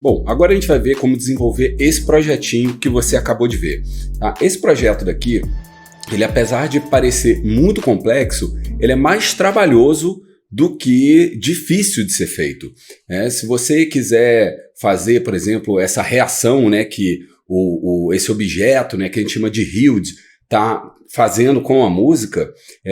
Bom, agora a gente vai ver como desenvolver esse projetinho que você acabou de ver. Tá? Esse projeto daqui, ele apesar de parecer muito complexo, ele é mais trabalhoso do que difícil de ser feito. Se você quiser fazer, por exemplo, essa reação, né, que esse objeto, né, que a gente chama de HUD, está fazendo com a música,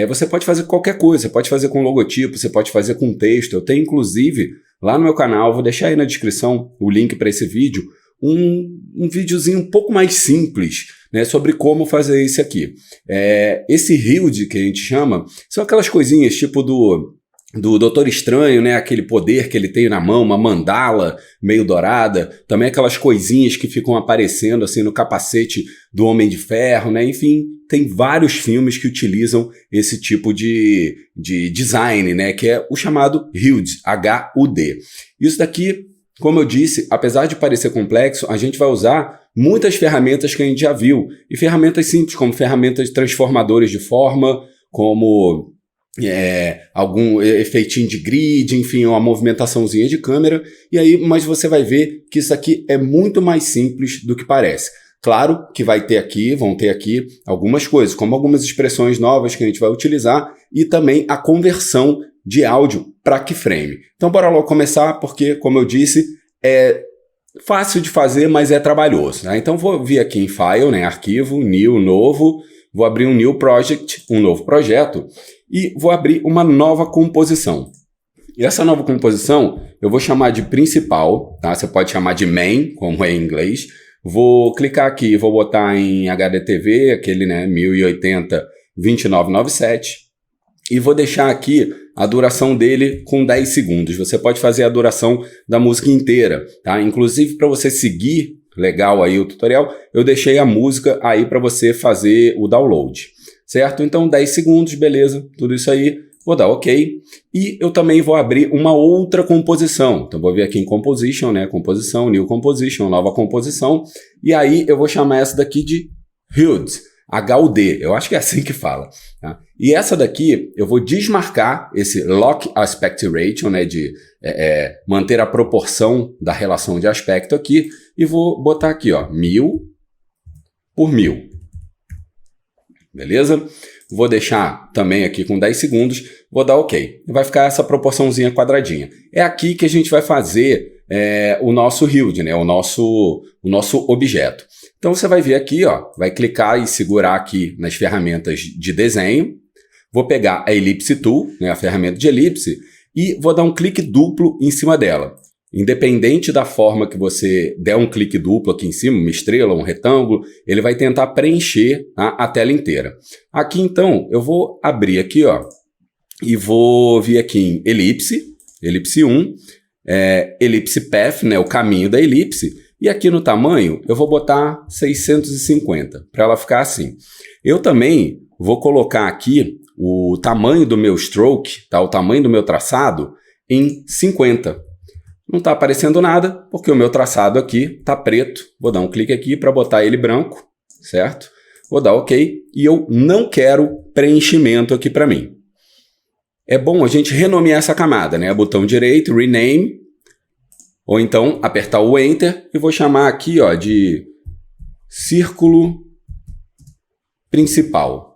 você pode fazer qualquer coisa, você pode fazer com logotipo, você pode fazer com texto. Eu tenho, inclusive, lá no meu canal, vou deixar aí na descrição o link para esse vídeo, um videozinho um pouco mais simples, né, sobre como fazer isso aqui. Esse HUD que a gente chama, são aquelas coisinhas tipo do Doutor Estranho, né? Aquele poder que ele tem na mão, uma mandala meio dourada, também aquelas coisinhas que ficam aparecendo assim no capacete do Homem de Ferro, né? Enfim, tem vários filmes que utilizam esse tipo de design, né? Que é o chamado HUD, H-U-D. Isso daqui, como eu disse, apesar de parecer complexo, a gente vai usar muitas ferramentas que a gente já viu, e ferramentas simples, como ferramentas transformadoras de forma, como algum efeitinho de grid, enfim, uma movimentaçãozinha de câmera, e aí, mas você vai ver que isso aqui é muito mais simples do que parece. Claro que vão ter aqui algumas coisas, como algumas expressões novas que a gente vai utilizar e também a conversão de áudio para keyframe. Então bora logo começar, porque, como eu disse, é fácil de fazer, mas é trabalhoso, né? Então vou vir aqui em File, né, Arquivo, New, Novo, vou abrir um New Project, um novo projeto, e vou abrir uma nova composição. E essa nova composição eu vou chamar de principal, tá? Você pode chamar de main, como é em inglês. Vou clicar aqui, vou botar em HDTV, aquele, né, 1080-2997, e vou deixar aqui a duração dele com 10 segundos. Você pode fazer a duração da música inteira, tá? Inclusive, para você seguir legal aí o tutorial, eu deixei a música aí para você fazer o download, certo? Então 10 segundos, beleza, tudo isso aí, vou dar OK. E eu também vou abrir uma outra composição. Então vou vir aqui em Composition, né? Composição, New Composition, nova composição. E aí eu vou chamar essa daqui de HUD, H-U-D, eu acho que é assim que fala. Tá? E essa daqui eu vou desmarcar esse Lock Aspect Ratio, né? De manter a proporção da relação de aspecto aqui. E vou botar aqui, ó, 1000 por 1000. Beleza? Vou deixar também aqui com 10 segundos, vou dar OK. Vai ficar essa proporçãozinha quadradinha. É aqui que a gente vai fazer o nosso HUD, né? o nosso objeto. Então você vai vir aqui, ó, vai clicar e segurar aqui nas ferramentas de desenho. Vou pegar a Ellipse Tool, né? A ferramenta de elipse, e vou dar um clique duplo em cima dela. Independente da forma que você der um clique duplo aqui em cima, uma estrela, um retângulo, ele vai tentar preencher a tela inteira. Aqui então, eu vou abrir aqui, ó, e vou vir aqui em elipse 1, elipse path, né, o caminho da elipse, e aqui no tamanho eu vou botar 650, para ela ficar assim. Eu também vou colocar aqui o tamanho do meu stroke, tá, o tamanho do meu traçado, em 50. Não está aparecendo nada, porque o meu traçado aqui está preto. Vou dar um clique aqui para botar ele branco, certo? Vou dar OK. E eu não quero preenchimento aqui para mim. É bom a gente renomear essa camada, né? Botão direito, Rename, ou então apertar o Enter e vou chamar aqui, ó, de Círculo Principal.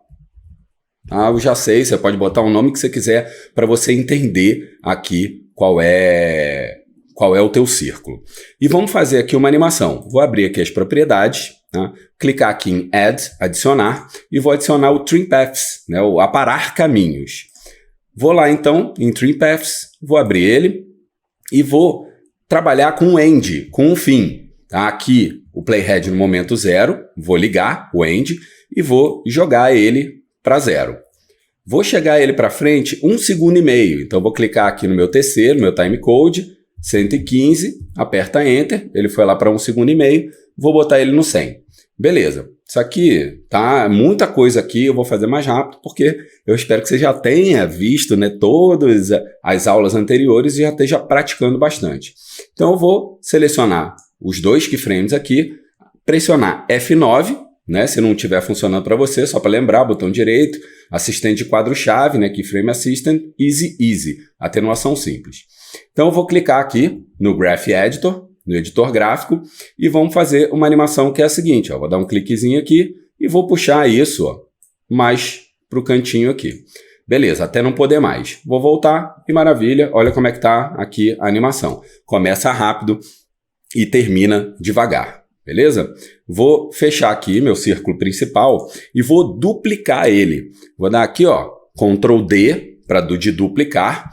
Ah, eu já sei, você pode botar o nome que você quiser para você entender aqui qual é o teu círculo. E vamos fazer aqui uma animação. Vou abrir aqui as propriedades, tá? Clicar aqui em Add, adicionar, e vou adicionar o Trim Paths, né? O aparar caminhos. Vou lá então em Trim Paths, vou abrir ele e vou trabalhar com o End, com o fim. Tá? Aqui o playhead no momento 0, vou ligar o End e vou jogar ele para 0. Vou chegar ele para frente 1,5 segundos. Então vou clicar aqui no meu TC, no meu timecode, 115, aperta Enter, ele foi lá para 1,5 segundos, vou botar ele no 100. Beleza, isso aqui tá muita coisa aqui, eu vou fazer mais rápido, porque eu espero que você já tenha visto, né, todas as aulas anteriores e já esteja praticando bastante. Então eu vou selecionar os 2 keyframes aqui, pressionar F9, né, se não estiver funcionando para você, só para lembrar, botão direito, assistente de quadro-chave, né, Keyframe Assistant, Easy, atenuação simples. Então eu vou clicar aqui no Graph Editor, no editor gráfico e vamos fazer uma animação que é a seguinte, ó, vou dar um cliquezinho aqui e vou puxar isso, ó, mais para o cantinho aqui. Beleza, até não poder mais. Vou voltar e maravilha, olha como é que está aqui a animação. Começa rápido e termina devagar, beleza? Vou fechar aqui meu círculo principal e vou duplicar ele. Vou dar aqui, ó, Ctrl D para de duplicar.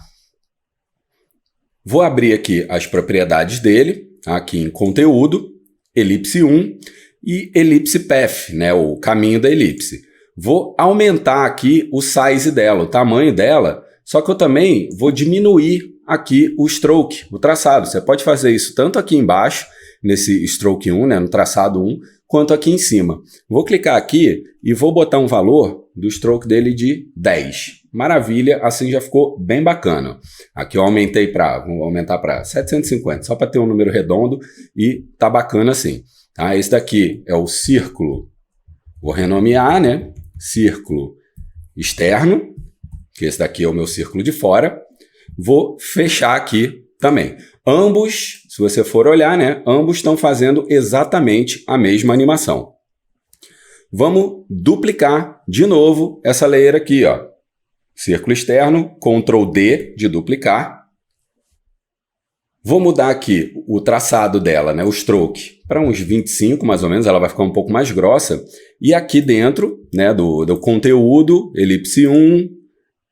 Vou abrir aqui as propriedades dele, aqui em conteúdo, elipse 1 e elipse path, né, o caminho da elipse. Vou aumentar aqui o size dela, o tamanho dela, só que eu também vou diminuir aqui o stroke, o traçado. Você pode fazer isso tanto aqui embaixo, nesse stroke 1, né, no traçado 1, quanto aqui em cima. Vou clicar aqui e vou botar um valor do stroke dele de 10. Maravilha, assim já ficou bem bacana. Aqui eu vou aumentar para 750, só para ter um número redondo e tá bacana assim. Tá? Esse daqui é o círculo, vou renomear, né? Círculo externo, que esse daqui é o meu círculo de fora. Vou fechar aqui também. Ambos, se você for olhar, né? Ambos estão fazendo exatamente a mesma animação. Vamos duplicar de novo essa layer aqui, ó. Círculo externo, Ctrl D de duplicar. Vou mudar aqui o traçado dela, né, o stroke, para uns 25 mais ou menos, ela vai ficar um pouco mais grossa. E aqui dentro, né, do conteúdo, elipse 1,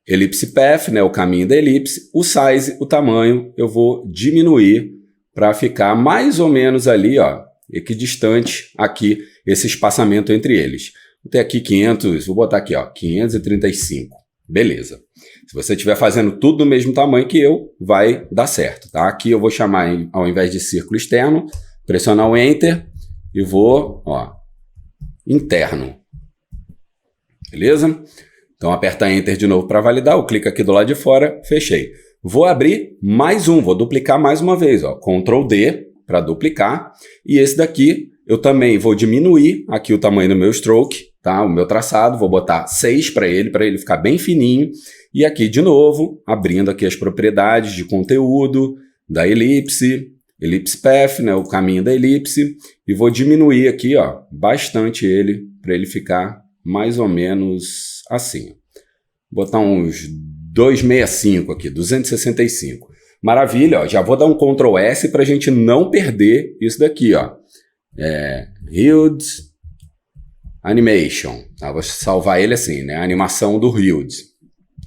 elipse path, né, o caminho da elipse, o size, o tamanho, eu vou diminuir para ficar mais ou menos ali, ó, equidistante aqui, esse espaçamento entre eles. Vou ter aqui 500, vou botar aqui, ó, 535. Beleza. Se você estiver fazendo tudo do mesmo tamanho que eu, vai dar certo, tá? Aqui eu vou chamar, ao invés de círculo externo, pressionar o Enter e vou, ó, interno. Beleza? Então aperta Enter de novo para validar, eu clico aqui do lado de fora, fechei. Vou abrir mais um, vou duplicar mais uma vez, ó, Ctrl D para duplicar. E esse daqui eu também vou diminuir aqui o tamanho do meu stroke, tá? O meu traçado, vou botar 6 para ele ficar bem fininho. E aqui de novo, abrindo aqui as propriedades de conteúdo da elipse, elipse path, né, o caminho da elipse, e vou diminuir aqui, ó, bastante ele para ele ficar mais ou menos assim. Vou botar uns 265 aqui, 265. Maravilha, ó, já vou dar um Ctrl S para a gente não perder isso daqui, ó. Hide Animation, tá? Vou salvar ele assim, né? A animação do Hide.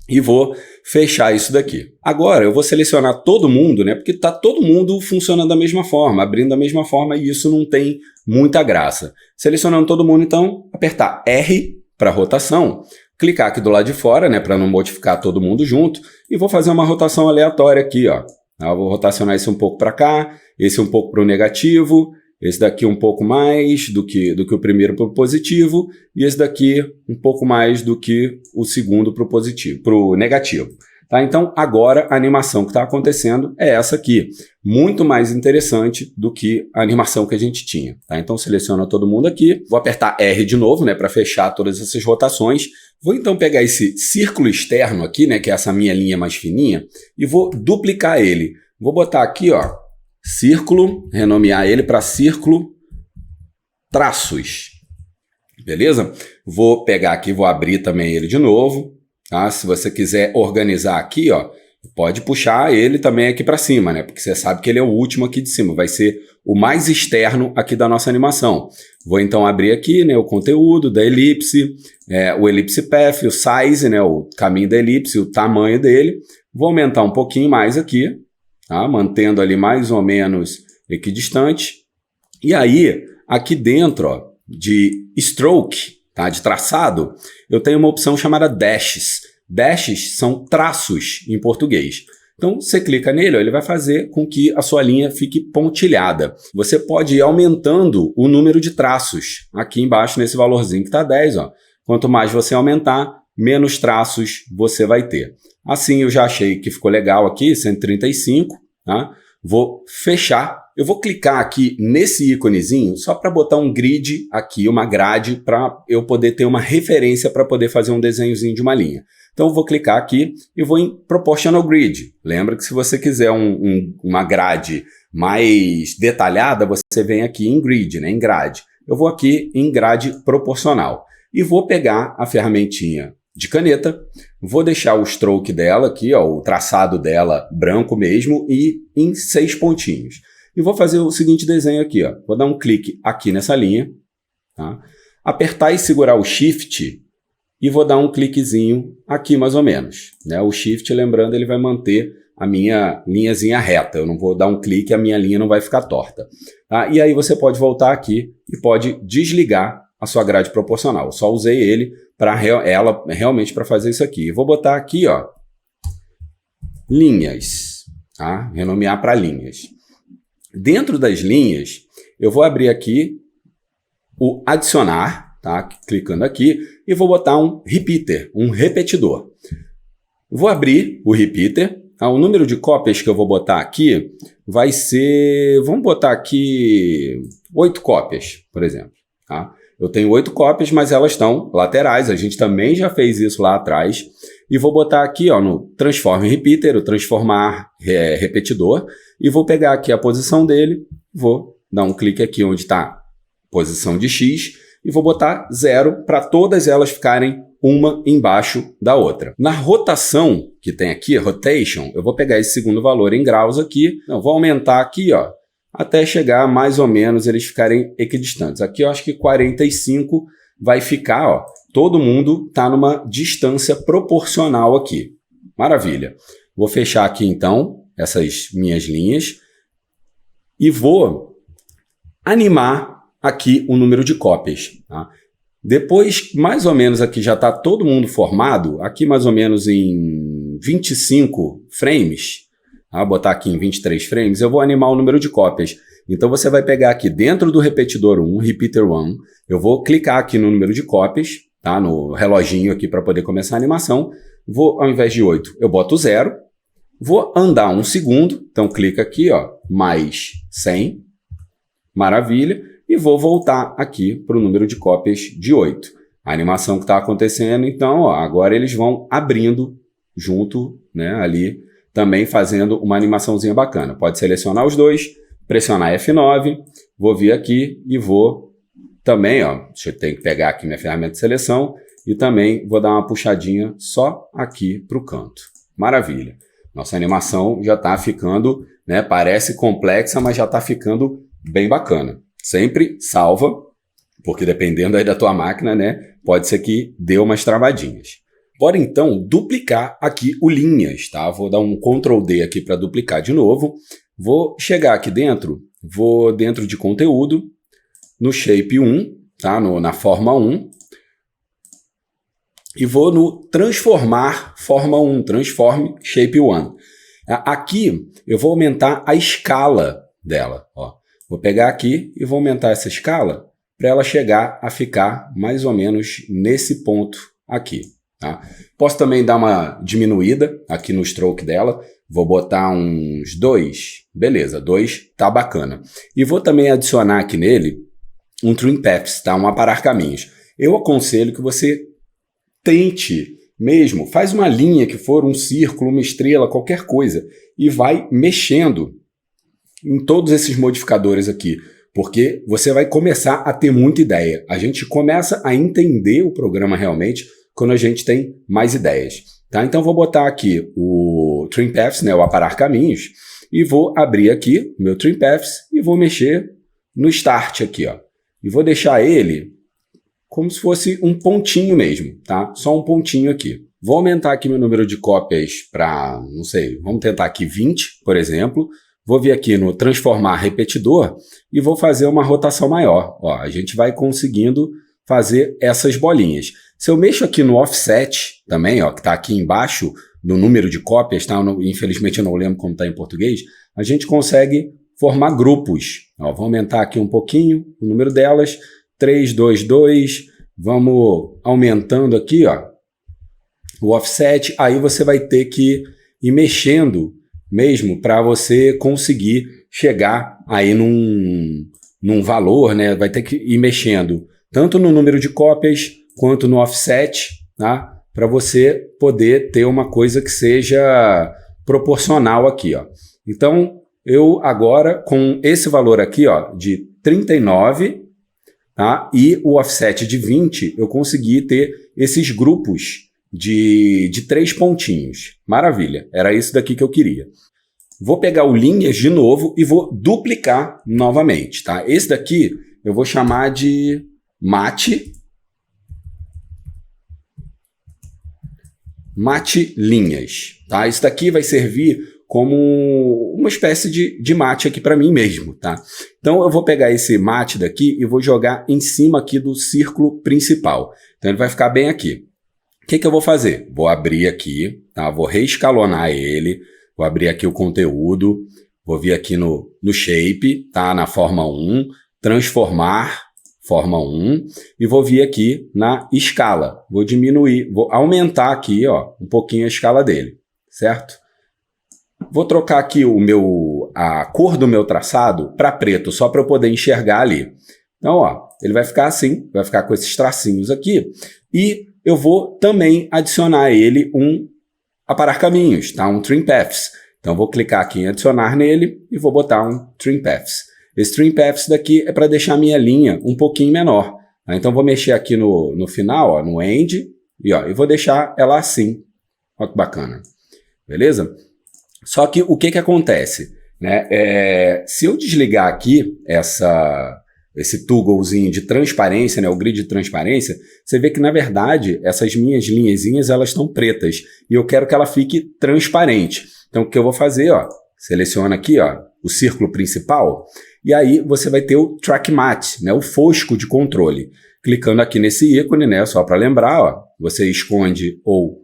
E vou fechar isso daqui. Agora eu vou selecionar todo mundo, né? Porque tá todo mundo funcionando da mesma forma, abrindo da mesma forma e isso não tem muita graça. Selecionando todo mundo, então, apertar R para rotação, clicar aqui do lado de fora, né? Para não modificar todo mundo junto e vou fazer uma rotação aleatória aqui, ó. Eu vou rotacionar esse um pouco para cá, esse um pouco para o negativo, esse daqui um pouco mais do que o primeiro para o positivo e esse daqui um pouco mais do que o segundo para o positivo, para o negativo. Tá? Então, agora a animação que está acontecendo é essa aqui. Muito mais interessante do que a animação que a gente tinha. Tá? Então, seleciona todo mundo aqui. Vou apertar R de novo, né, para fechar todas essas rotações. Vou então pegar esse círculo externo aqui, né, que é essa minha linha mais fininha, e vou duplicar ele. Vou botar aqui, ó, círculo, renomear ele para círculo traços. Beleza? Vou pegar aqui, vou abrir também ele de novo. Tá? Se você quiser organizar aqui, ó, pode puxar ele também aqui para cima, né? Porque você sabe que ele é o último aqui de cima, vai ser o mais externo aqui da nossa animação. Vou então abrir aqui, né, o conteúdo da elipse, o elipse path, o size, né, o caminho da elipse, o tamanho dele. Vou aumentar um pouquinho mais aqui, tá? Mantendo ali mais ou menos equidistante. E aí, aqui dentro, ó, de stroke, tá? De traçado, eu tenho uma opção chamada dashes. Dashes são traços em português. Então, você clica nele, ó, ele vai fazer com que a sua linha fique pontilhada. Você pode ir aumentando o número de traços aqui embaixo nesse valorzinho que está 10. Ó. Quanto mais você aumentar, menos traços você vai ter. Assim, eu já achei que ficou legal aqui, 135. Tá? vou fechar. Eu vou clicar aqui nesse íconezinho só para botar um grid aqui, uma grade, para eu poder ter uma referência para poder fazer um desenhozinho de uma linha. Então eu vou clicar aqui e vou em Proportional Grid. Lembra que se você quiser uma grade mais detalhada, você vem aqui em Grid, né, em grade. Eu vou aqui em grade proporcional e vou pegar a ferramentinha de caneta, vou deixar o stroke dela aqui, ó, o traçado dela branco mesmo e em 6 pontinhos. E vou fazer o seguinte desenho aqui, ó. Vou dar um clique aqui nessa linha, tá? Apertar e segurar o Shift e vou dar um cliquezinho aqui mais ou menos, né? O Shift, lembrando, ele vai manter a minha linhazinha reta. Eu não vou dar um clique, a minha linha não vai ficar torta, tá? E aí você pode voltar aqui e pode desligar a sua grade proporcional. Eu só usei ele ela realmente para fazer isso aqui. Eu vou botar aqui, ó, linhas, tá? Renomear para linhas. Dentro das linhas, eu vou abrir aqui o adicionar, tá? Clicando aqui, e vou botar um repeater, um repetidor. Vou abrir o repeater. O número de cópias que eu vou botar aqui vai ser, vamos botar aqui 8 cópias, por exemplo, tá? Eu tenho 8 cópias, mas elas estão laterais. A gente também já fez isso lá atrás. E vou botar aqui, ó, no Transform Repeater, o transformar repetidor. E vou pegar aqui a posição dele. Vou dar um clique aqui onde está posição de X. E vou botar 0 para todas elas ficarem uma embaixo da outra. Na rotação que tem aqui, Rotation, eu vou pegar esse segundo valor em graus aqui. Eu vou aumentar aqui, ó, até chegar mais ou menos eles ficarem equidistantes. Aqui eu acho que 45 vai ficar, ó, todo mundo está numa distância proporcional aqui. Maravilha. Vou fechar aqui então essas minhas linhas e vou animar aqui o número de cópias, tá? Depois, mais ou menos aqui já está todo mundo formado, aqui mais ou menos em 25 frames, vou botar aqui em 23 frames, eu vou animar o número de cópias. Então você vai pegar aqui dentro do repetidor 1, repeater 1, eu vou clicar aqui no número de cópias, tá? No reloginho aqui para poder começar a animação. Vou, ao invés de 8, eu boto 0. Vou andar 1 segundo, então clica aqui, ó, mais 100. Maravilha. E vou voltar aqui para o número de cópias de 8. A animação que está acontecendo, então, ó, agora eles vão abrindo junto, né, ali, também fazendo uma animaçãozinha bacana. Pode selecionar os dois, pressionar F9, vou vir aqui e vou também, ó, eu tenho que pegar aqui minha ferramenta de seleção e também vou dar uma puxadinha só aqui para o canto. Maravilha. Nossa animação já está ficando, né, parece complexa, mas já está ficando bem bacana. Sempre salva, porque dependendo aí da tua máquina, né, pode ser que dê umas travadinhas. Bora então duplicar aqui o linhas, tá? Vou dar um Ctrl D aqui para duplicar de novo. Vou chegar aqui dentro, vou dentro de conteúdo, no Shape 1, tá? Na forma 1. E vou no Transformar Forma 1, Transform Shape 1. Aqui eu vou aumentar a escala dela, ó. Vou pegar aqui e vou aumentar essa escala para ela chegar a ficar mais ou menos nesse ponto aqui, tá? Posso também dar uma diminuída aqui no stroke dela. Vou botar uns 2. Beleza, 2 tá bacana. E vou também adicionar aqui nele um Trim Paths, tá? Um aparar caminhos. Eu aconselho que você tente mesmo, faz uma linha que for um círculo, uma estrela, qualquer coisa, e vai mexendo em todos esses modificadores aqui, porque você vai começar a ter muita ideia. A gente começa a entender o programa realmente quando a gente tem mais ideias, tá? Então vou botar aqui o Trim Paths, né, o aparar caminhos, e vou abrir aqui o meu Trim Paths e vou mexer no Start aqui, ó. E vou deixar ele como se fosse um pontinho mesmo, tá? Só um pontinho aqui. Vou aumentar aqui meu número de cópias para, não sei, vamos tentar aqui 20, por exemplo. Vou vir aqui no Transformar Repetidor e vou fazer uma rotação maior. Ó, a gente vai conseguindo fazer essas bolinhas. Se eu mexo aqui no Offset também, ó, que está aqui embaixo do número de cópias, tá? Infelizmente eu não lembro como está em português, a gente consegue formar grupos. Ó, vou aumentar aqui um pouquinho o número delas. 3, 2, 2. Vamos aumentando aqui, ó, o Offset. Aí você vai ter que ir mexendo mesmo para você conseguir chegar aí num valor, né? Vai ter que ir mexendo tanto no número de cópias quanto no offset, tá? Para você poder ter uma coisa que seja proporcional aqui, ó. Então, eu agora, com esse valor aqui, ó, de 39, tá? E o offset de 20, eu consegui ter esses grupos de 3 pontinhos. Maravilha, era isso daqui que eu queria. Vou pegar o linhas de novo e vou duplicar novamente, tá? Esse daqui eu vou chamar de mate linhas, tá? Isso daqui vai servir como uma espécie de mate aqui para mim mesmo, tá? Então eu vou pegar esse mate daqui e vou jogar em cima aqui do círculo principal. Então ele vai ficar bem aqui. O que eu vou fazer? Vou abrir aqui, tá? Vou reescalonar ele, vou abrir aqui o conteúdo, vou vir aqui no shape, tá? Na forma 1, transformar forma 1 e vou vir aqui na escala. Vou diminuir, vou aumentar aqui, ó, um pouquinho a escala dele, certo? Vou trocar aqui a cor do meu traçado para preto, só para eu poder enxergar ali. Então, ó, ele vai ficar assim, vai ficar com esses tracinhos aqui. E eu vou também adicionar a ele um aparar caminhos, tá? Um trim paths. Então, vou clicar aqui em adicionar nele e vou botar um trim paths. Esse trim paths daqui é para deixar a minha linha um pouquinho menor. Tá? Então, vou mexer aqui no final, ó, no end, e vou deixar ela assim. Olha que bacana. Beleza? Só que o que acontece? Né? Se eu desligar aqui esse togglezinho de transparência, né, o grid de transparência, você vê que, na verdade, essas minhas linhazinhas, elas estão pretas. E eu quero que ela fique transparente. Então, o que eu vou fazer? Ó, seleciona aqui, ó, o círculo principal. E aí, você vai ter o Track Matte, né, o fosco de controle. Clicando aqui nesse ícone, né, só para lembrar, ó, você esconde ou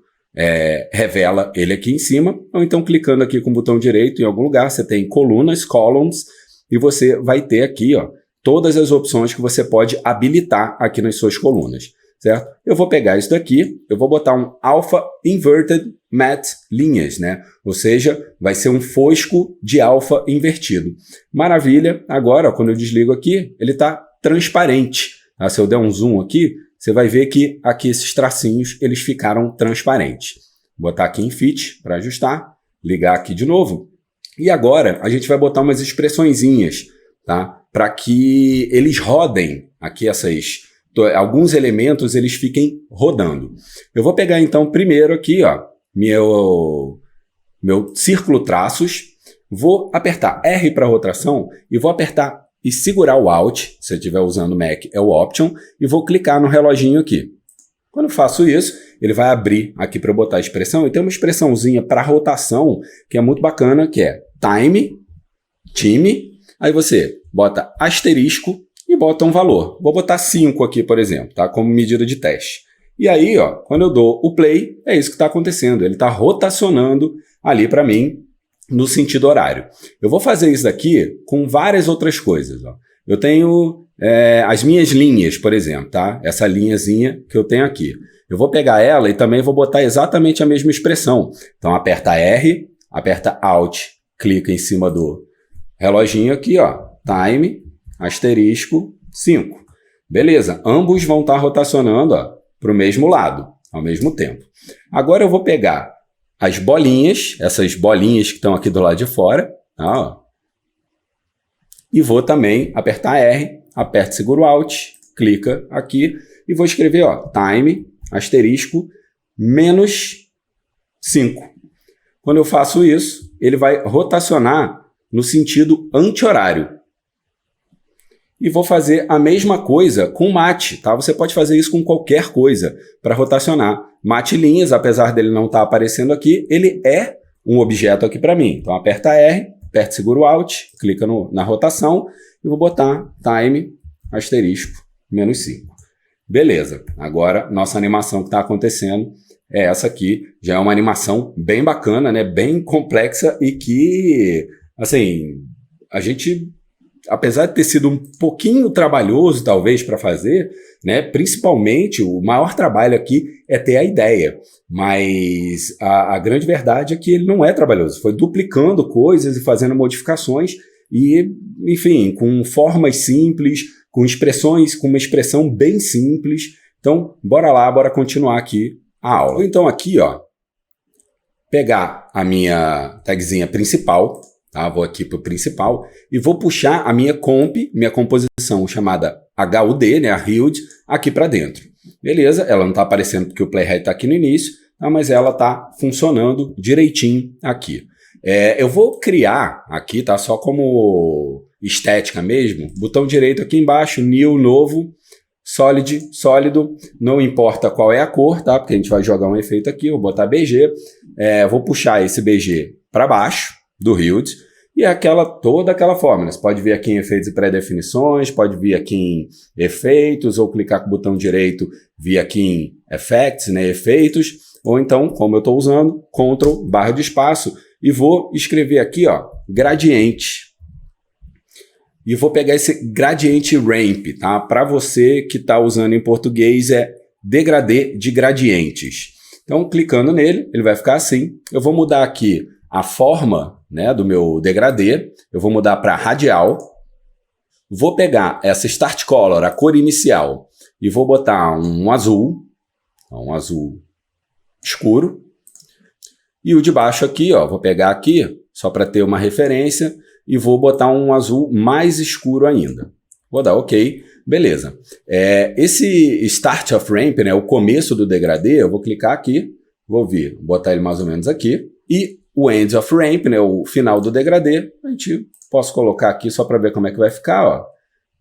revela ele aqui em cima, ou então clicando aqui com o botão direito em algum lugar, você tem colunas, columns, e você vai ter aqui, ó, todas as opções que você pode habilitar aqui nas suas colunas, certo? Eu vou pegar isso daqui, eu vou botar um Alpha Inverted Matte linhas, né? Ou seja, vai ser um fosco de alfa invertido. Maravilha, agora, ó, quando eu desligo aqui, ele está transparente. Tá? Se eu der um zoom aqui, você vai ver que aqui esses tracinhos, eles ficaram transparentes. Vou botar aqui em Fit para ajustar, ligar aqui de novo. E agora a gente vai botar umas expressõezinhas, tá? Para que eles rodem aqui alguns elementos, eles fiquem rodando. Eu vou pegar então primeiro aqui, ó, meu círculo traços, vou apertar R para rotação e vou apertar e segurar o Alt, se você estiver usando o Mac, é o Option, e vou clicar no reloginho aqui. Quando eu faço isso, ele vai abrir aqui para eu botar a expressão, e tem uma expressãozinha para rotação que é muito bacana, que é time, aí você bota asterisco e bota um valor. Vou botar 5 aqui, por exemplo, tá? Como medida de teste. E aí, ó, quando eu dou o play, é isso que está acontecendo. Ele está rotacionando ali para mim, no sentido horário. Eu vou fazer isso daqui com várias outras coisas. Ó. Eu tenho as minhas linhas, por exemplo, tá? Essa linhazinha que eu tenho aqui. Eu vou pegar ela e também vou botar exatamente a mesma expressão. Então, aperta R, aperta Alt, clica em cima do reloginho aqui, ó, time, asterisco, 5. Beleza, ambos vão estar rotacionando para o mesmo lado, ao mesmo tempo. Agora eu vou pegar as bolinhas, essas bolinhas que estão aqui do lado de fora, tá, ó, e vou também apertar R, aperto, seguro Alt, clica aqui e vou escrever, ó, time, asterisco, menos 5. Quando eu faço isso, ele vai rotacionar no sentido anti-horário. E vou fazer a mesma coisa com mate, tá? Você pode fazer isso com qualquer coisa para rotacionar. Mate linhas, apesar dele não estar aparecendo aqui, ele é um objeto aqui para mim. Então, aperta R, aperta seguro Alt, clica na rotação e vou botar time, asterisco, menos 5. Beleza, agora nossa animação que está acontecendo é essa aqui. Já é uma animação bem bacana, né? Bem complexa e que, assim, a gente apesar de ter sido um pouquinho trabalhoso, talvez, para fazer, né? Principalmente, o maior trabalho aqui é ter a ideia. Mas a grande verdade é que ele não é trabalhoso. Foi duplicando coisas e fazendo modificações e, enfim, com formas simples, com expressões, com uma expressão bem simples. Então, bora lá, bora continuar aqui a aula. Então, aqui, ó, pegar a minha tagzinha principal, tá? Vou aqui para o principal e vou puxar a minha composição chamada HUD, né, a HUD, aqui para dentro. Beleza, ela não está aparecendo porque o playhead está aqui no início, tá? Mas ela está funcionando direitinho aqui. Eu vou criar aqui, tá? Só como estética mesmo, botão direito aqui embaixo, New, novo, Solid, sólido, não importa qual é a cor, tá? Porque a gente vai jogar um efeito aqui, vou botar BG, vou puxar esse BG para baixo do HUD e toda aquela forma. Você pode vir aqui em efeitos e pré-definições, pode vir aqui em efeitos, ou clicar com o botão direito, vir aqui em effects, né, efeitos, ou então, como eu estou usando, Ctrl, barra de espaço, e vou escrever aqui, ó, gradiente. E vou pegar esse gradiente ramp, tá? Para você que está usando em português é degradê de gradientes. Então, clicando nele, ele vai ficar assim. Eu vou mudar aqui a forma, né, do meu degradê. Eu vou mudar para radial. Vou pegar essa Start Color, a cor inicial, e vou botar um azul escuro. E o de baixo aqui, ó, vou pegar aqui, só para ter uma referência, e vou botar um azul mais escuro ainda. Vou dar OK, beleza. Esse Start of Ramp, né, o começo do degradê, eu vou clicar aqui, vou botar ele mais ou menos aqui, e o End of Ramp, né, o final do degradê, posso colocar aqui só para ver como é que vai ficar, ó.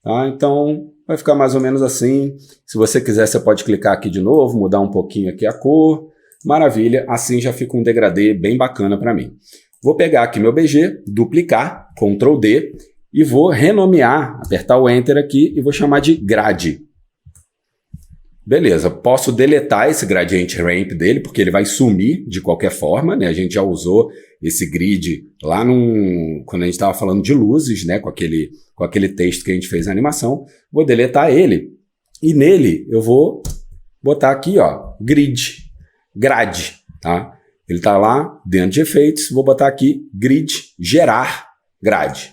Tá? Então, vai ficar mais ou menos assim. Se você quiser, você pode clicar aqui de novo, mudar um pouquinho aqui a cor. Maravilha, assim já fica um degradê bem bacana para mim. Vou pegar aqui meu BG, duplicar, Ctrl D, e vou renomear, apertar o Enter aqui e vou chamar de Grade. Beleza, posso deletar esse Gradient Ramp dele, porque ele vai sumir de qualquer forma, né? A gente já usou esse grid lá quando a gente estava falando de luzes, né? Com aquele texto que a gente fez na animação. Vou deletar ele e nele eu vou botar aqui, ó, grade, tá? Ele está lá dentro de efeitos, vou botar aqui grid, gerar grade.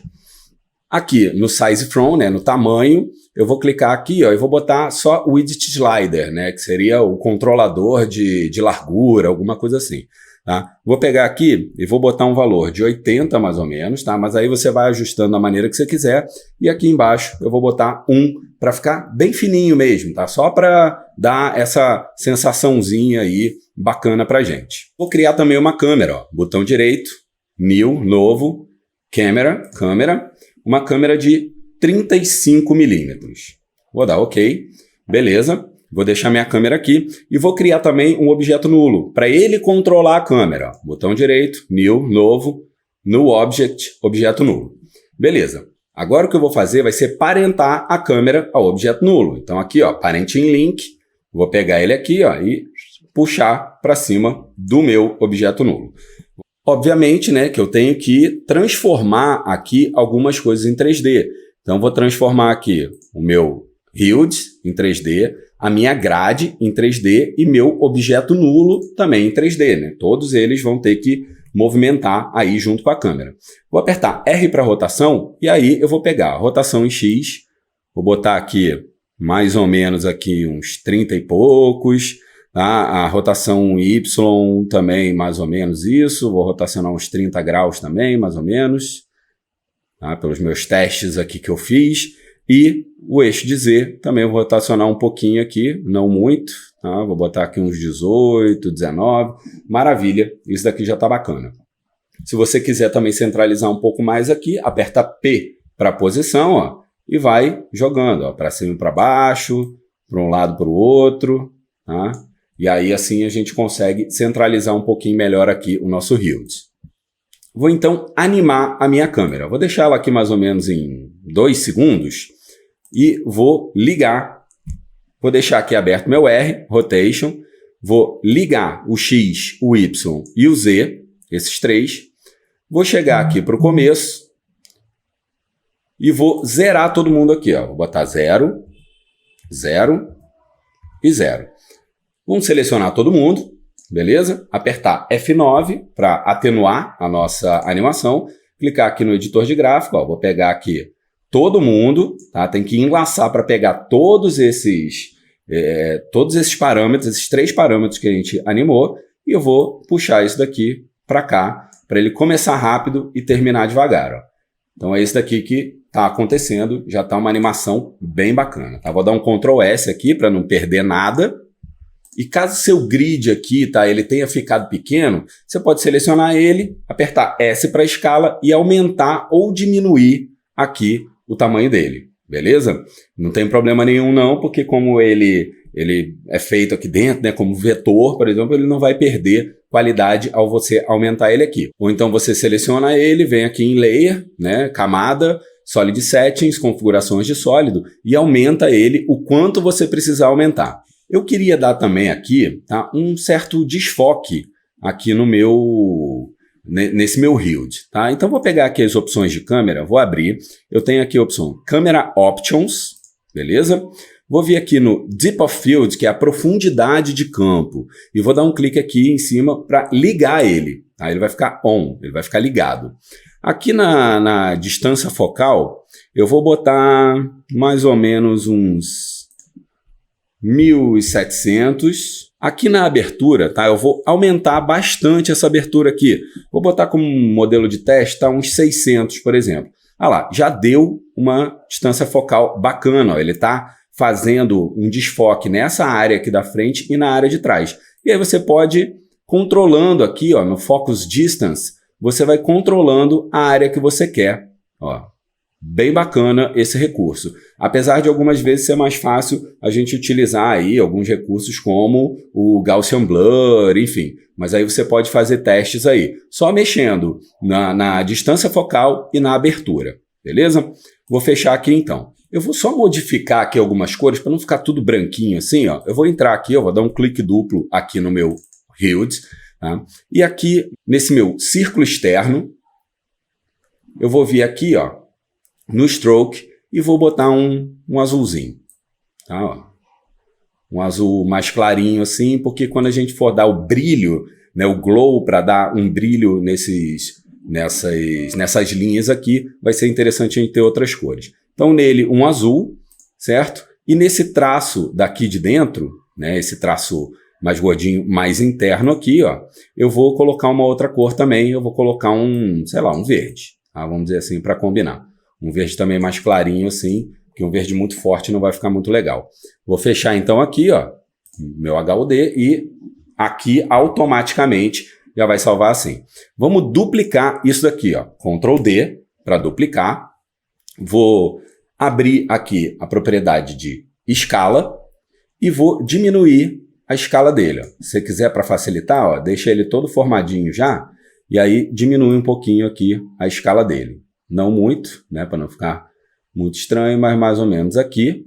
Aqui no size from, né, no tamanho, eu vou clicar aqui, ó, e vou botar só o widget slider, né, que seria o controlador de largura, alguma coisa assim. Tá? Vou pegar aqui e vou botar um valor de 80 mais ou menos, tá? Mas aí você vai ajustando da maneira que você quiser. E aqui embaixo eu vou botar 1 para ficar bem fininho mesmo, tá? Só para dar essa sensaçãozinha aí bacana pra gente. Vou criar também uma câmera, ó. Botão direito, New, novo, câmera, uma câmera de 35 milímetros. Vou dar OK, beleza. Vou deixar minha câmera aqui e vou criar também um objeto nulo para ele controlar a câmera. Botão direito, New, novo, New Object, objeto nulo. Beleza. Agora o que eu vou fazer vai ser parentar a câmera ao objeto nulo. Então aqui, ó, Parenting Link, vou pegar ele aqui, ó, e puxar para cima do meu objeto nulo. Obviamente, né, que eu tenho que transformar aqui algumas coisas em 3D. Então vou transformar aqui o meu HUD em 3D, a minha grade em 3D e meu objeto nulo também em 3D, né? Todos eles vão ter que movimentar aí junto com a câmera. Vou apertar R para rotação e aí eu vou pegar a rotação em X, vou botar aqui mais ou menos aqui uns 30 e poucos, tá? A rotação Y também mais ou menos isso, vou rotacionar uns 30 graus também, mais ou menos, tá? Pelos meus testes aqui que eu fiz. E o eixo de Z também vou rotacionar um pouquinho aqui, não muito, tá? Vou botar aqui uns 18, 19, maravilha, isso daqui já está bacana. Se você quiser também centralizar um pouco mais aqui, aperta P para posição, ó, e vai jogando para cima e para baixo, para um lado para o outro, tá? E aí assim a gente consegue centralizar um pouquinho melhor aqui o nosso HUD. Vou então animar a minha câmera. Vou deixar ela aqui mais ou menos em 2 segundos e vou ligar. Vou deixar aqui aberto meu R, Rotation. Vou ligar o X, o Y e o Z, esses três. Vou chegar aqui para o começo e vou zerar todo mundo aqui, ó. Vou botar 0, 0 e 0. Vamos selecionar todo mundo, beleza? Apertar F9 para atenuar a nossa animação. Clicar aqui no editor de gráfico, ó. Vou pegar aqui todo mundo, tá? Tem que enlaçar para pegar todos esses parâmetros, esses 3 parâmetros que a gente animou, e eu vou puxar isso daqui para cá, para ele começar rápido e terminar devagar, ó. Então é isso daqui que está acontecendo, já está uma animação bem bacana, tá? Vou dar um Ctrl S aqui para não perder nada. E caso seu grid aqui, tá, ele tenha ficado pequeno, você pode selecionar ele, apertar S para escala e aumentar ou diminuir aqui o tamanho dele, beleza? Não tem problema nenhum não, porque como ele é feito aqui dentro, né, como vetor, por exemplo, ele não vai perder qualidade ao você aumentar ele aqui. Ou então você seleciona ele, vem aqui em Layer, né, camada, Solid Settings, configurações de sólido, e aumenta ele o quanto você precisar aumentar. Eu queria dar também aqui, tá, um certo desfoque aqui no nesse meu HUD, tá? Então vou pegar aqui as opções de câmera, vou abrir, eu tenho aqui a opção Camera Options, beleza? Vou vir aqui no Depth of Field, que é a profundidade de campo, e vou dar um clique aqui em cima para ligar ele, tá? Ele vai ficar on, ele vai ficar ligado. Aqui na distância focal, eu vou botar mais ou menos uns 1700. Aqui na abertura, tá? Eu vou aumentar bastante essa abertura aqui. Vou botar como modelo de teste, tá? Uns 600, por exemplo. Ah lá, já deu uma distância focal bacana, ó. Ele está fazendo um desfoque nessa área aqui da frente e na área de trás. E aí você pode, controlando aqui, ó, no Focus Distance, você vai controlando a área que você quer, ó. Bem bacana esse recurso. Apesar de algumas vezes ser mais fácil a gente utilizar aí alguns recursos como o Gaussian Blur, enfim. Mas aí você pode fazer testes aí, só mexendo na distância focal e na abertura, beleza? Vou fechar aqui então. Eu vou só modificar aqui algumas cores para não ficar tudo branquinho assim, ó. Eu vou entrar aqui, eu vou dar um clique duplo aqui no meu HUD, tá? E aqui nesse meu círculo externo, eu vou vir aqui, ó, no stroke e vou botar um azulzinho, tá? Ó. Um azul mais clarinho assim, porque quando a gente for dar o brilho, né, o glow, para dar um brilho nessas linhas aqui, vai ser interessante a gente ter outras cores. Então nele um azul, certo? E nesse traço daqui de dentro, né, esse traço mais gordinho, mais interno aqui, ó, eu vou colocar uma outra cor também, eu vou colocar um, sei lá, um verde, tá? Vamos dizer assim, para combinar. Um verde também mais clarinho assim, porque um verde muito forte não vai ficar muito legal. Vou fechar então aqui, ó, meu HUD, e aqui automaticamente já vai salvar assim. Vamos duplicar isso daqui, ó, Ctrl D para duplicar. Vou abrir aqui a propriedade de escala e vou diminuir a escala dele, ó. Se você quiser para facilitar, ó, deixa ele todo formadinho já, e aí diminui um pouquinho aqui a escala dele. Não muito, né, para não ficar muito estranho, mas mais ou menos aqui.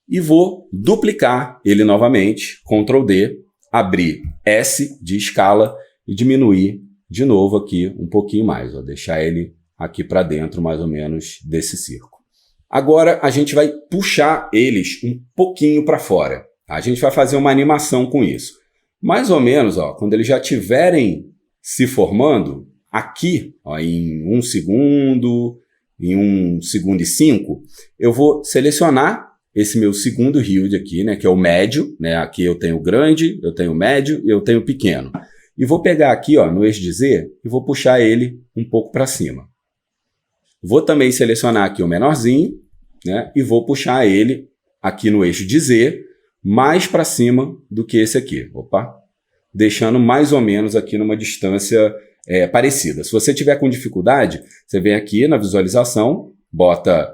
E vou duplicar ele novamente, Ctrl D, abrir S de escala e diminuir de novo aqui um pouquinho mais. Vou deixar ele aqui para dentro mais ou menos desse círculo. Agora a gente vai puxar eles um pouquinho para fora. A gente vai fazer uma animação com isso. Mais ou menos, ó, quando eles já estiverem se formando, aqui, ó, em 1 segundo, em 1 segundo e 5, eu vou selecionar esse meu segundo HUD aqui, né, que é o médio, né, aqui eu tenho o grande, eu tenho o médio e eu tenho o pequeno. E vou pegar aqui, ó, no eixo de Z e vou puxar ele um pouco para cima. Vou também selecionar aqui o menorzinho, né, e vou puxar ele aqui no eixo de Z mais para cima do que esse aqui. Opa! Deixando mais ou menos aqui numa distância parecida. Se você tiver com dificuldade, você vem aqui na visualização, bota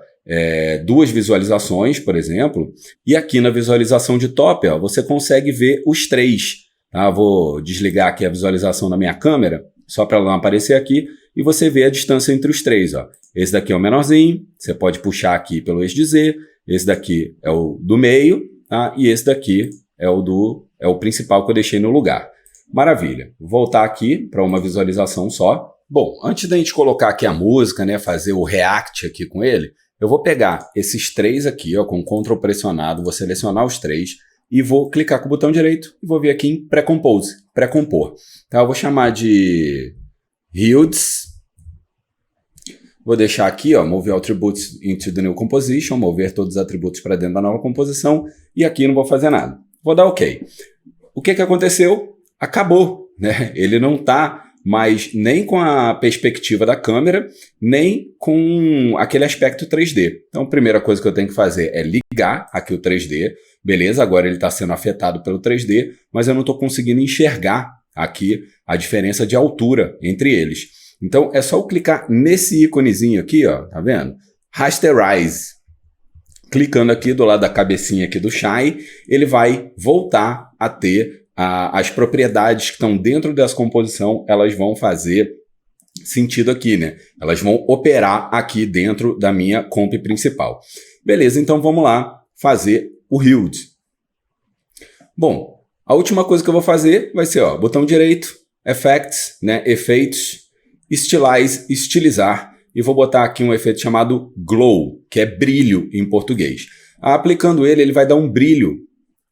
2 visualizações, por exemplo, e aqui na visualização de top, ó, você consegue ver os 3. Tá? Vou desligar aqui a visualização da minha câmera, só para ela não aparecer aqui, e você vê a distância entre os 3. Ó. Esse daqui é o menorzinho, você pode puxar aqui pelo eixo de Z, esse daqui é o do meio, tá? E esse daqui é o principal que eu deixei no lugar. Maravilha. Vou voltar aqui para uma visualização só. Bom, antes da gente colocar aqui a música, né, fazer o react aqui com ele, Eu vou pegar esses 3 aqui, ó, com Ctrl pressionado, vou selecionar os 3 e vou clicar com o botão direito e vou vir aqui em Pre-Compose, pré-compor. Então eu vou chamar de Hildes. Vou deixar aqui, ó, Move Attributes into the New Composition, mover todos os atributos para dentro da nova composição, e aqui não vou fazer nada. Vou dar OK. O que aconteceu? Acabou, né? Ele não está mais nem com a perspectiva da câmera, nem com aquele aspecto 3D. Então, a primeira coisa que eu tenho que fazer é ligar aqui o 3D. Beleza, agora ele está sendo afetado pelo 3D, mas eu não estou conseguindo enxergar aqui a diferença de altura entre eles. Então, é só eu clicar nesse íconezinho aqui, ó, tá vendo? Rasterize. Clicando aqui do lado da cabecinha aqui do Shai, ele vai voltar a ter as propriedades que estão dentro dessa composição, elas vão fazer sentido aqui, né? Elas vão operar aqui dentro da minha comp principal. Beleza, então vamos lá fazer o Hild. Bom, a última coisa que eu vou fazer vai ser, ó, botão direito, Effects, né? Efeitos, Stylize, estilizar, e vou botar aqui um efeito chamado Glow, que é brilho em português. Aplicando ele, ele vai dar um brilho,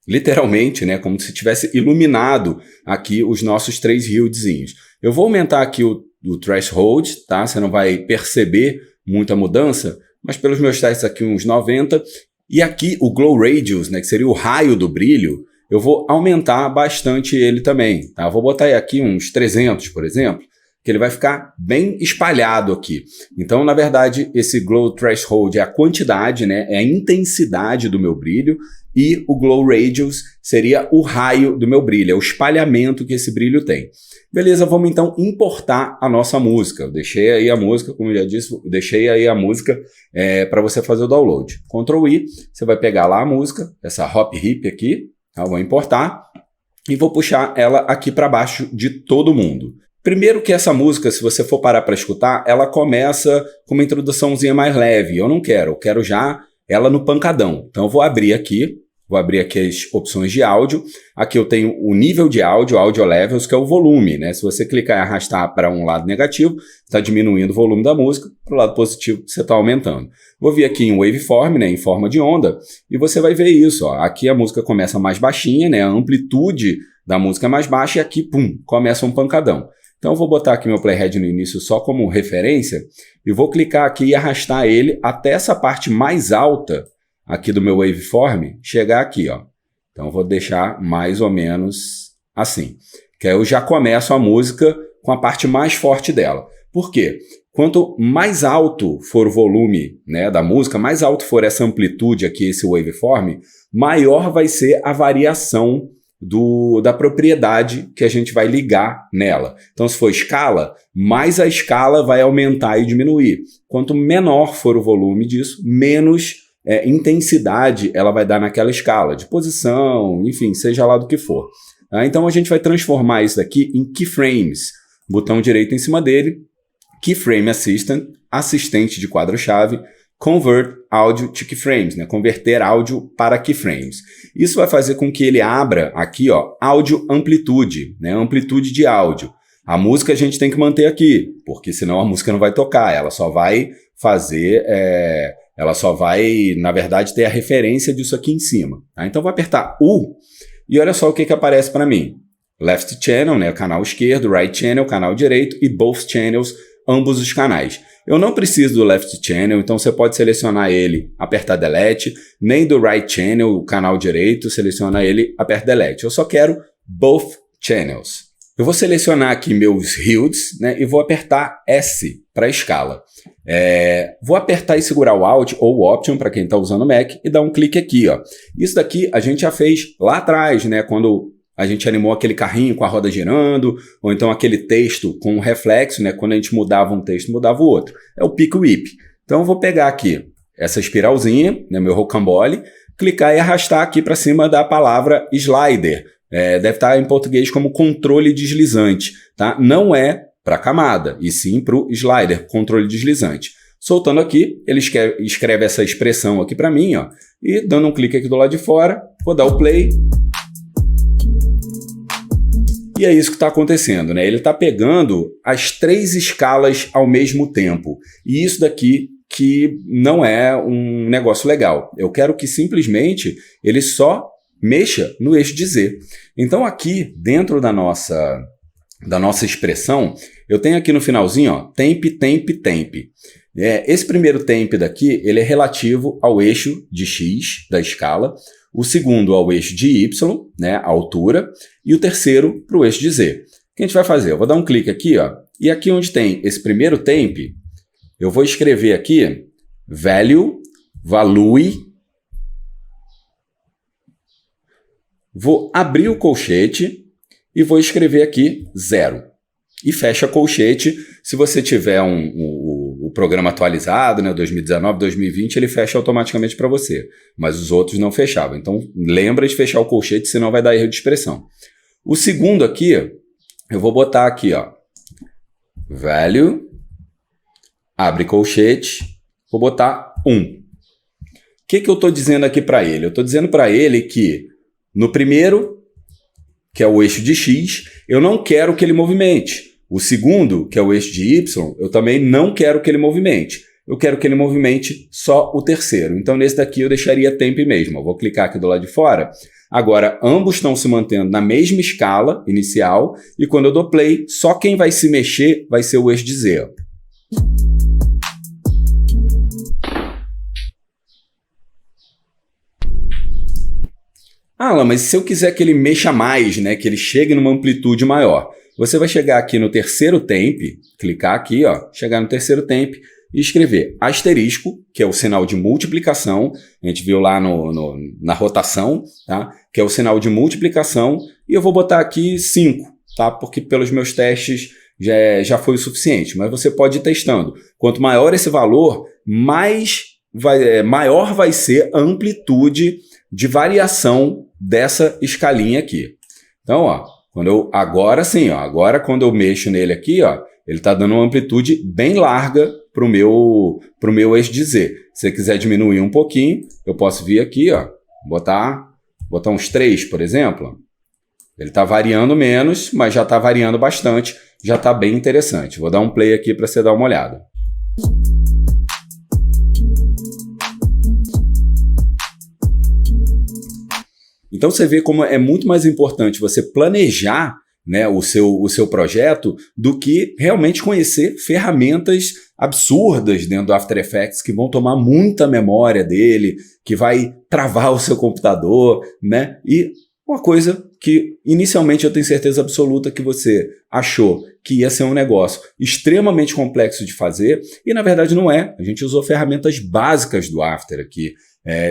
literalmente, né, como se tivesse iluminado aqui os nossos 3 Hildzinhos. Eu vou aumentar aqui o threshold, tá? Você não vai perceber muita mudança, mas pelos meus testes aqui uns 90. E aqui o Glow Radius, né, que seria o raio do brilho, eu vou aumentar bastante ele também, tá? Vou botar aqui uns 300, por exemplo, que ele vai ficar bem espalhado aqui. Então, na verdade, esse Glow Threshold é a quantidade, né, é a intensidade do meu brilho, e o Glow Radius seria o raio do meu brilho, é o espalhamento que esse brilho tem. Beleza, vamos então importar a nossa música. Eu deixei aí a música, como eu já disse, deixei aí a música para você fazer o download. Ctrl I, você vai pegar lá a música, essa Hop Hip aqui, tá? Eu vou importar e vou puxar ela aqui para baixo de todo mundo. Primeiro que essa música, se você for parar para escutar, ela começa com uma introduçãozinha mais leve. Eu não quero, eu quero já ela no pancadão. Então eu vou abrir aqui as opções de áudio. Aqui eu tenho o nível de áudio, Audio Levels, que é o volume, né? Se você clicar e arrastar para um lado negativo, está diminuindo o volume da música, para o lado positivo você está aumentando. Vou vir aqui em Waveform, né, em forma de onda, e você vai ver isso. Ó. Aqui a música começa mais baixinha, né? A amplitude da música é mais baixa, e aqui, pum, começa um pancadão. Então eu vou botar aqui meu playhead no início só como referência, e vou clicar aqui e arrastar ele até essa parte mais alta aqui do meu waveform, chegar aqui, ó. Então eu vou deixar mais ou menos assim, que aí eu já começo a música com a parte mais forte dela. Por quê? Quanto mais alto for o volume, né, da música, mais alto for essa amplitude aqui, esse waveform, maior vai ser a variação da propriedade que a gente vai ligar nela. Então, se for escala, mais a escala vai aumentar e diminuir. Quanto menor for o volume disso, menos intensidade ela vai dar naquela escala, de posição, enfim, seja lá do que for. Então, a gente vai transformar isso daqui em keyframes. Botão direito em cima dele, Keyframe Assistant, assistente de quadro-chave, Convert Audio to Keyframes, né? Converter áudio para keyframes. Isso vai fazer com que ele abra aqui, ó, áudio amplitude, né? Amplitude de áudio. A música a gente tem que manter aqui, porque senão a música não vai tocar, ela só vai fazer, ela só vai, na verdade, ter a referência disso aqui em cima. Tá? Então vou apertar U e olha só o que aparece para mim. Left Channel, né? Canal esquerdo, Right Channel, canal direito e Both Channels, ambos os canais. Eu não preciso do Left Channel, então você pode selecionar ele, apertar Delete, nem do Right Channel, o canal direito, seleciona ele, aperta Delete. Eu só quero Both Channels. Eu vou selecionar aqui meus Hilds, né, e vou apertar S para escala. Vou apertar e segurar o Alt ou o Option para quem está usando o Mac e dar um clique aqui. Ó. Isso daqui a gente já fez lá atrás, né, quando a gente animou aquele carrinho com a roda girando, ou então aquele texto com um reflexo, né? Quando a gente mudava um texto, mudava o outro. É o Pick Whip. Então eu vou pegar aqui essa espiralzinha, né, meu rocambole, clicar e arrastar aqui para cima da palavra slider. Deve estar em português como controle deslizante. Tá? Não é para camada, e sim para o slider, controle deslizante. Soltando aqui, ele escreve essa expressão aqui para mim, ó, e dando um clique aqui do lado de fora, vou dar o play. E é isso que está acontecendo, né? Ele está pegando as 3 escalas ao mesmo tempo. E isso daqui que não é um negócio legal. Eu quero que simplesmente ele só mexa no eixo de Z. Então aqui, dentro da nossa expressão, eu tenho aqui no finalzinho, ó, temp, temp, temp. Esse primeiro temp daqui, ele é relativo ao eixo de x da escala, o segundo ao eixo de y, né, a altura, e o terceiro para o eixo de z. O que a gente vai fazer? Eu vou dar um clique aqui, ó, e aqui onde tem esse primeiro temp, eu vou escrever aqui value, vou abrir o colchete e vou escrever aqui 0. E fecha colchete. Se você tiver o programa atualizado, né, 2019, 2020, ele fecha automaticamente para você. Mas os outros não fechavam. Então, lembra de fechar o colchete, senão vai dar erro de expressão. O segundo aqui, eu vou botar aqui, ó, value, abre colchete, vou botar 1. O que eu estou dizendo aqui para ele? Eu estou dizendo para ele que no primeiro, que é o eixo de x, eu não quero que ele movimente. O segundo, que é o eixo de y, eu também não quero que ele movimente. Eu quero que ele movimente só o terceiro. Então, nesse daqui eu deixaria temp mesmo. Eu vou clicar aqui do lado de fora. Agora, ambos estão se mantendo na mesma escala inicial. E quando eu dou play, só quem vai se mexer vai ser o eixo de z. Alan, mas se eu quiser que ele mexa mais, né, que ele chegue numa amplitude maior, você vai chegar aqui no terceiro temp, clicar aqui, ó, chegar no terceiro temp e escrever asterisco, que é o sinal de multiplicação, a gente viu lá na rotação, tá? Que é o sinal de multiplicação, e eu vou botar aqui 5, tá? Porque pelos meus testes já foi o suficiente, mas você pode ir testando. Quanto maior esse valor, maior vai ser a amplitude de variação dessa escalinha aqui. Então, ó, agora sim, ó, agora quando eu mexo nele aqui, ó, ele está dando uma amplitude bem larga para o meu eixo de Z. Se você quiser diminuir um pouquinho, eu posso vir aqui, ó, botar uns 3, por exemplo. Ele está variando menos, mas já está variando bastante, já está bem interessante. Vou dar um play aqui para você dar uma olhada. Então você vê como é muito mais importante você planejar, né, o seu projeto do que realmente conhecer ferramentas absurdas dentro do After Effects que vão tomar muita memória dele, que vai travar o seu computador, né? E uma coisa que inicialmente eu tenho certeza absoluta que você achou que ia ser um negócio extremamente complexo de fazer e na verdade não é. A gente usou ferramentas básicas do After aqui.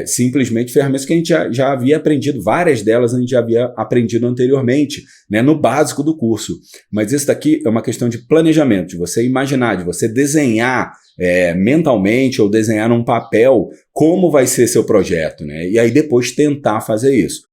Simplesmente ferramentas que a gente já havia aprendido, várias delas a gente já havia aprendido anteriormente, né, no básico do curso. Mas isso daqui é uma questão de planejamento, de você imaginar, de você desenhar mentalmente ou desenhar num papel como vai ser seu projeto, né, e aí depois tentar fazer isso.